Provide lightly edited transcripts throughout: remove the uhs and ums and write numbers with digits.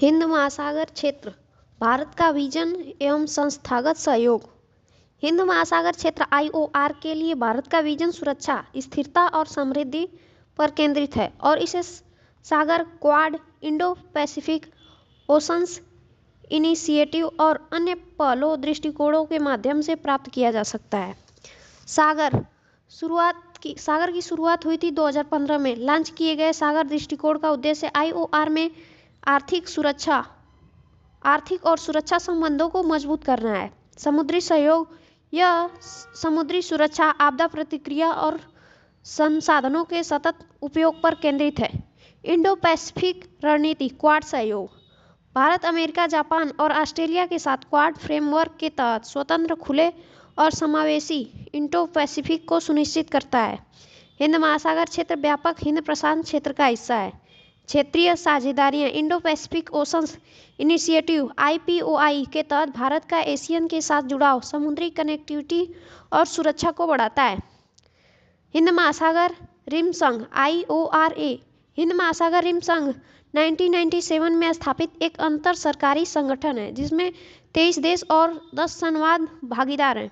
हिंद महासागर क्षेत्र, भारत का विजन एवं संस्थागत सहयोग। हिंद महासागर क्षेत्र (आईओआर) के लिए भारत का विजन सुरक्षा, स्थिरता और समृद्धि पर केंद्रित है और इसे Sagar, Quad, Indo Pacific, oceans initiative और अन्य पहलों दृष्टिकोणों के माध्यम से प्राप्त किया जा सकता है। सागर की शुरुआत हुई थी 2015 में। लॉन्च किए गए सागर दृष्टिकोण का उद्देश्य आईओआर में आर्थिक और सुरक्षा संबंधों को मजबूत करना है। समुद्री सहयोग, यह समुद्री सुरक्षा, आपदा प्रतिक्रिया और संसाधनों के सतत उपयोग पर केंद्रित है। इंडो पैसिफिक रणनीति, क्वाड सहयोग, भारत, अमेरिका, जापान और ऑस्ट्रेलिया के साथ क्वाड फ्रेमवर्क के तहत स्वतंत्र, खुले और समावेशी इंडो पैसिफिक को सुनिश्चित करता है। हिंद महासागर क्षेत्र व्यापक हिंद प्रशांत क्षेत्र का हिस्सा है। क्षेत्रीय साझेदारियां, इंडो पैसिफिक ओशंस इनिशिएटिव (आईपीओआई) के तहत भारत का एशियन के साथ जुड़ाव समुद्री कनेक्टिविटी और सुरक्षा को बढ़ाता है। हिंद महासागर रिम संघ (आईओआरए), हिंद महासागर रिम संघ 1997 में स्थापित एक अंतर सरकारी संगठन है जिसमें 23 देश और 10 संवाद भागीदार हैं।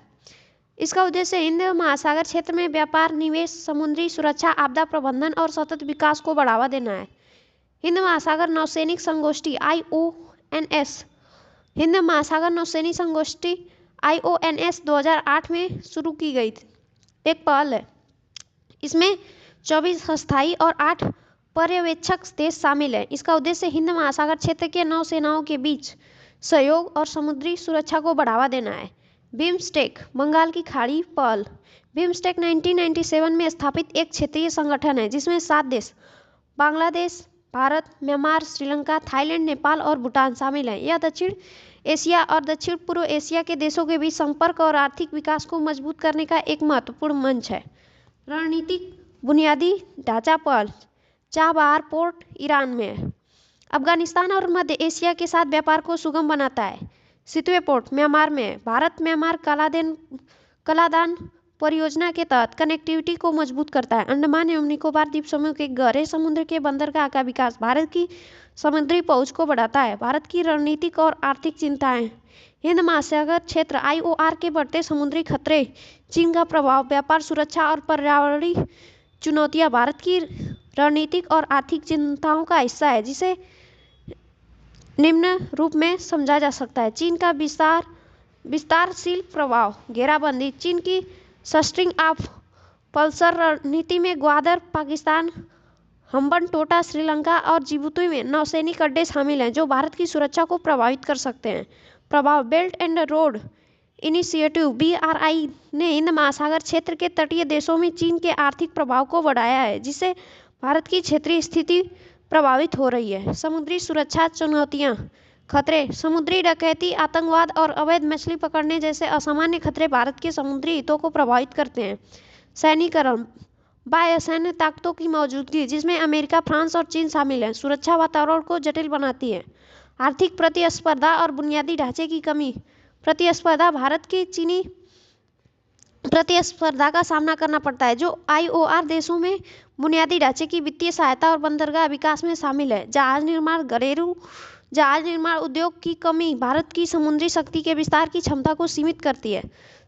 इसका उद्देश्य हिंद महासागर क्षेत्र में व्यापार, निवेश, समुद्री सुरक्षा, आपदा प्रबंधन और सतत विकास को बढ़ावा देना है। हिंद महासागर नौसैनिक संगोष्ठी (आईओएनएस), हिंद महासागर नौसैनिक संगोष्ठी (आईओएनएस) 2008 में शुरू की गई एक पहल है। इसमें 24 स्थायी और 8 पर्यवेक्षक देश शामिल हैं। इसका उद्देश्य हिंद महासागर क्षेत्र के नौसेनाओं के बीच सहयोग और समुद्री सुरक्षा को बढ़ावा देना है। बिम्स्टेक, बंगाल की खाड़ी पहल। बिम्स्टेक 1997 में स्थापित एक क्षेत्रीय संगठन है जिसमें 7 देश बांग्लादेश, भारत, म्यांमार, श्रीलंका, थाईलैंड, नेपाल और भूटान शामिल हैं। यह दक्षिण एशिया और दक्षिण पूर्व एशिया के देशों के बीच संपर्क और आर्थिक विकास को मजबूत करने का एक महत्वपूर्ण मंच है। रणनीतिक बुनियादी ढांचा पहल। चाबहार पोर्ट ईरान में है। अफगानिस्तान और मध्य एशिया के साथ व्यापार को सुगम बनाता है। सितवे पोर्ट म्यांमार में है। भारत म्यांमार कलादान परियोजना के तहत कनेक्टिविटी को मजबूत करता है। अंडमान एवं निकोबार द्वीप समूह के गहरे समुद्र के बंदरगाह का विकास भारत की समुद्री पहुंच को बढ़ाता है। भारत की रणनीतिक और आर्थिक चिंताएं। हिंद महासागर क्षेत्र (आईओआर) के बढ़ते समुद्री खतरे, चीन का प्रभाव, व्यापार, सुरक्षा और पर्यावरणीय चुनौतियां भारत की रणनीतिक और आर्थिक चिंताओं का हिस्सा है जिसे निम्न रूप में समझा जा सकता है। चीन का विस्तारशील प्रभाव, घेराबंदी। चीन की स्ट्रिंग ऑफ पल्सर रणनीति में ग्वादर, पाकिस्तान, हम्बनटोटा, श्रीलंका और जिबूती में नौसैनिक अड्डे शामिल हैं जो भारत की सुरक्षा को प्रभावित कर सकते हैं। प्रभाव, belt and road initiative (BRI) ने हिंद महासागर क्षेत्र के तटीय देशों में चीन के आर्थिक प्रभाव को बढ़ाया है जिससे भारत की क्षेत्रीय स्थिति प्रभावित हो रही है। समुद्री सुरक्षा चुनौतियां, खतरे। समुद्री डकैती, आतंकवाद और अवैध मछली पकड़ने जैसे असामान्य खतरे भारत के समुद्री हितों को प्रभावित करते हैं। सैन्यीकरण, बाह्य सैन्य ताकतों की मौजूदगी जिसमें अमेरिका, फ्रांस और चीन शामिल हैं, सुरक्षा वातावरण को जटिल बनाती है। आर्थिक प्रतिस्पर्धा और बुनियादी ढांचे की कमी। प्रतिस्पर्धा, भारत की चीनी प्रतिस्पर्धा का सामना करना पड़ता है जो आईओआर देशों में बुनियादी ढांचे की वित्तीय सहायता और बंदरगाह विकास में शामिल है। जहाज निर्माण, घरेलू जहाज निर्माण उद्योग की कमी भारत की समुद्री शक्ति के विस्तार की क्षमता को सीमित करती है।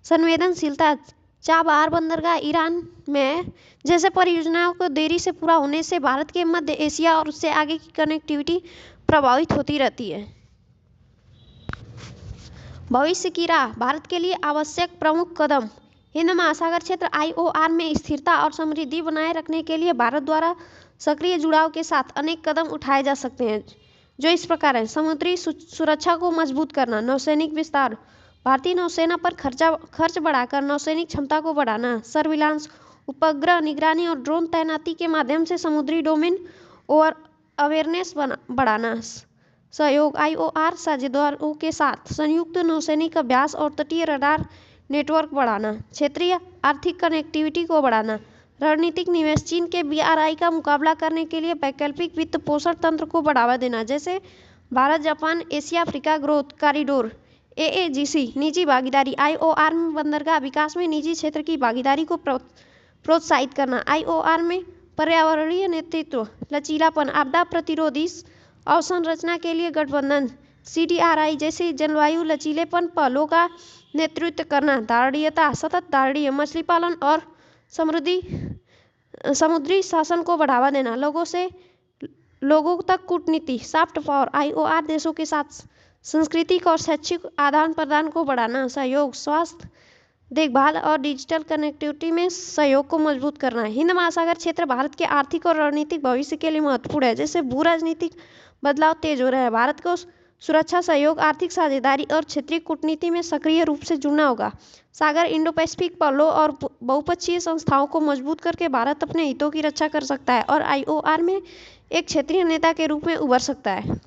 संवेदनशीलता, चाबहार बंदरगाह ईरान में जैसे परियोजनाओं को देरी से पूरा होने से भारत के मध्य एशिया और उससे आगे की कनेक्टिविटी प्रभावित होती रहती है। भविष्य की राह, भारत के लिए आवश्यक प्रमुख कदम। हिंद महासागर क्षेत्र (आईओआर) में स्थिरता और समृद्धि बनाए रखने के लिए भारत द्वारा सक्रिय जुड़ाव के साथ अनेक कदम उठाए जा सकते हैं जो इस प्रकार हैं। समुद्री सुरक्षा को मजबूत करना, नौसैनिक विस्तार, भारतीय नौसेना पर खर्च बढ़ाकर नौसैनिक क्षमता को बढ़ाना, सर्विलांस, उपग्रह निगरानी और ड्रोन तैनाती के माध्यम से समुद्री डोमेन अवेयरनेस बढ़ाना। सहयोग, आईओआर साझेदारों के साथ संयुक्त नौसैनिक अभ्यास और तटीय रडार नेटवर्क बढ़ाना। क्षेत्रीय आर्थिक कनेक्टिविटी को बढ़ाना। रणनीतिक निवेश, चीन के BRI का मुकाबला करने के लिए वैकल्पिक वित्त पोषण तंत्र को बढ़ावा देना जैसे Bharat, Japan, Asia Africa growth corridor (AAGC). निजी भागीदारी, आईओआर में बंदरगाह विकास में निजी क्षेत्र की भागीदारी को प्रोत्साहित करना। आईओआर में पर्यावरणीय नेतृत्व, लचीलापन, आपदा प्रतिरोधी अवसंरचना के लिए गठबंधन CDRI जैसे जलवायु लचीलेपन पहलों का नेतृत्व करना, धारणीयता, सतत धारणीय मछली पालन और समुद्री शासन को बढ़ावा देना, लोगों तक कूटनीति, सॉफ्ट पावर, IOR देशों के साथ सांस्कृतिक और शैक्षिक आदान प्रदान को बढ़ाना, सहयोग, स्वास्थ्य देखभाल और डिजिटल कनेक्टिविटी में सहयोग को मजबूत करना। हिंद महासागर क्षेत्र भारत के आर्थिक और रणनीतिक भविष्य के लिए महत्वपूर्ण है। जैसे भू राजनीतिक बदलाव तेज हो रहे हैं, भारत को सुरक्षा सहयोग, आर्थिक साझेदारी और क्षेत्रीय कूटनीति में सक्रिय रूप से जुड़ना होगा। सागर इंडो पैसिफिक पहलों और बहुपक्षीय संस्थाओं को मजबूत करके भारत अपने हितों की रक्षा कर सकता है और IOR में एक क्षेत्रीय नेता के रूप में उभर सकता है।